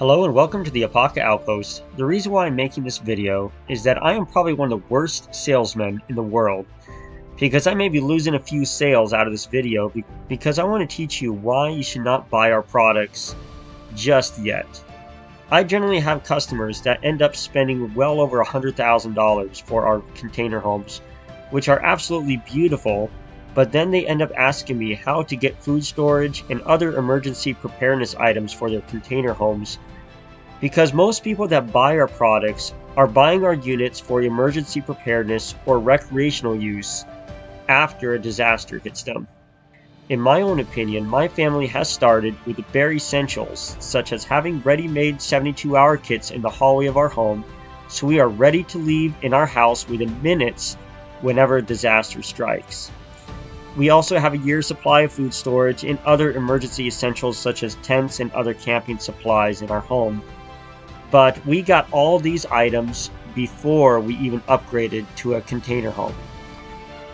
Hello and welcome to the Apoca Outpost. The reason why I'm making this video is that I am probably one of the worst salesmen in the world, because I may be losing a few sales out of this video because I want to teach you why you should not buy our products just yet. I generally have customers that end up spending well over $100,000 for our container homes, which are absolutely beautiful, but then they end up asking me how to get food storage and other emergency preparedness items for their container homes, because most people that buy our products are buying our units for emergency preparedness or recreational use after a disaster hits them. In my own opinion, my family has started with the bare essentials, such as having ready-made 72-hour kits in the hallway of our home, so we are ready to leave in our house within minutes whenever a disaster strikes. We also have a year's supply of food storage and other emergency essentials such as tents and other camping supplies in our home. But we got all these items before we even upgraded to a container home.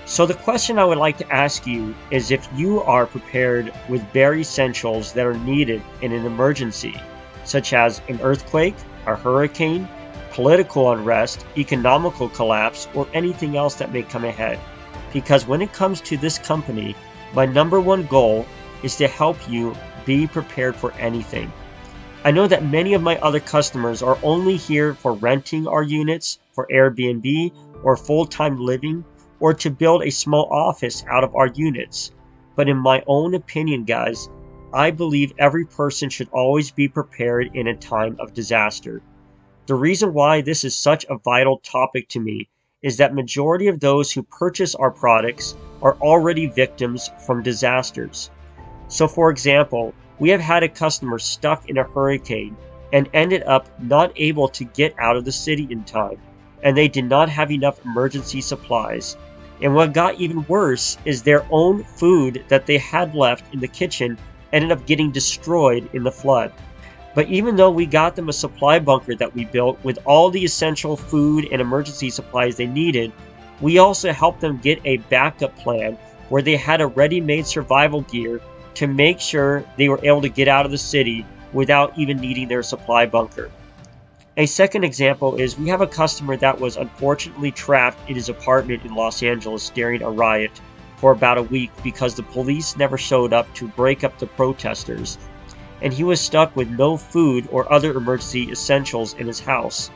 So the question I would like to ask you is if you are prepared with bare essentials that are needed in an emergency, such as an earthquake, a hurricane, political unrest, economical collapse, or anything else that may come ahead. Because when it comes to this company, my number one goal is to help you be prepared for anything. I know that many of my other customers are only here for renting our units for Airbnb or full-time living, or to build a small office out of our units. But in my own opinion, guys, I believe every person should always be prepared in a time of disaster. The reason why this is such a vital topic to me is that majority of those who purchase our products are already victims from disasters. So for example, we have had a customer stuck in a hurricane and ended up not able to get out of the city in time, and they did not have enough emergency supplies. And what got even worse is their own food that they had left in the kitchen ended up getting destroyed in the flood. But even though we got them a supply bunker that we built with all the essential food and emergency supplies they needed, we also helped them get a backup plan where they had a ready-made survival gear to make sure they were able to get out of the city without even needing their supply bunker. A second example is we have a customer that was unfortunately trapped in his apartment in Los Angeles during a riot for about a week because the police never showed up to break up the protesters, and he was stuck with no food or other emergency essentials in his house.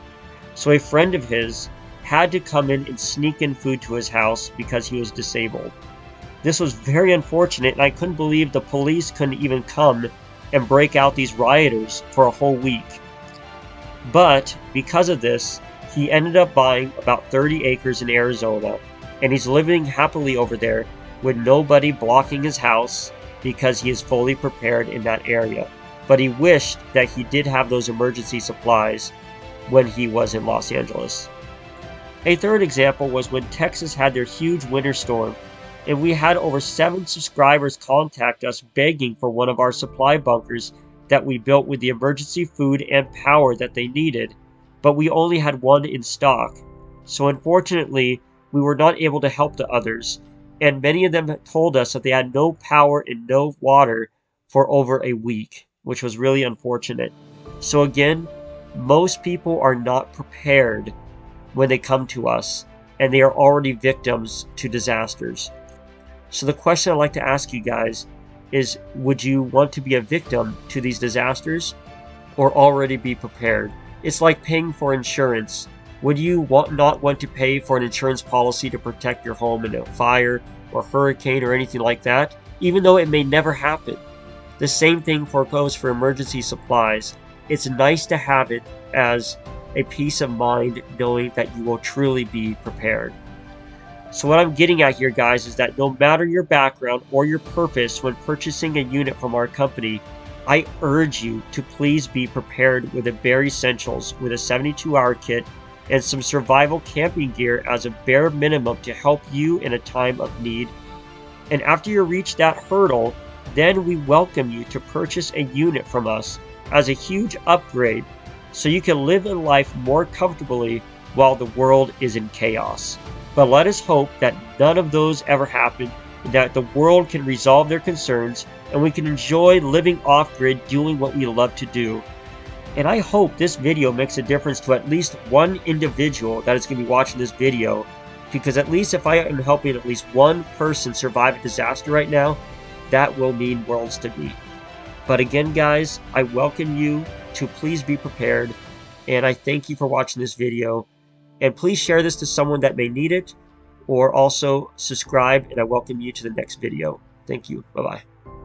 So a friend of his had to come in and sneak in food to his house because he was disabled. This was very unfortunate, and I couldn't believe the police couldn't even come and break out these rioters for a whole week. But because of this, he ended up buying about 30 acres in Arizona, and he's living happily over there with nobody blocking his house because he is fully prepared in that area. But he wished that he did have those emergency supplies when he was in Los Angeles. A third example was when Texas had their huge winter storm, and we had over 7 subscribers contact us begging for one of our supply bunkers that we built with the emergency food and power that they needed, but we only had one in stock. So unfortunately, we were not able to help the others, and many of them told us that they had no power and no water for over a week, which was really unfortunate. So again, most people are not prepared when they come to us, and they are already victims to disasters. So the question I'd like to ask you guys is, would you want to be a victim to these disasters or already be prepared? It's like paying for insurance. Would you not want to pay for an insurance policy to protect your home in a fire or hurricane or anything like that, even though it may never happen? The same thing goes for emergency supplies. It's nice to have it as a peace of mind knowing that you will truly be prepared. So what I'm getting at here, guys, is that no matter your background or your purpose when purchasing a unit from our company, I urge you to please be prepared with the bare essentials with a 72-hour kit and some survival camping gear as a bare minimum to help you in a time of need. And after you reach that hurdle, then we welcome you to purchase a unit from us as a huge upgrade so you can live in life more comfortably while the world is in chaos. But let us hope that none of those ever happen, and that the world can resolve their concerns and we can enjoy living off-grid doing what we love to do. And I hope this video makes a difference to at least one individual that is going to be watching this video, because at least if I am helping at least one person survive a disaster right now, that will mean worlds to me. But again, guys, I welcome you to please be prepared, and I thank you for watching this video. And please share this to someone that may need it, or also subscribe, and I welcome you to the next video. Thank you. Bye-bye.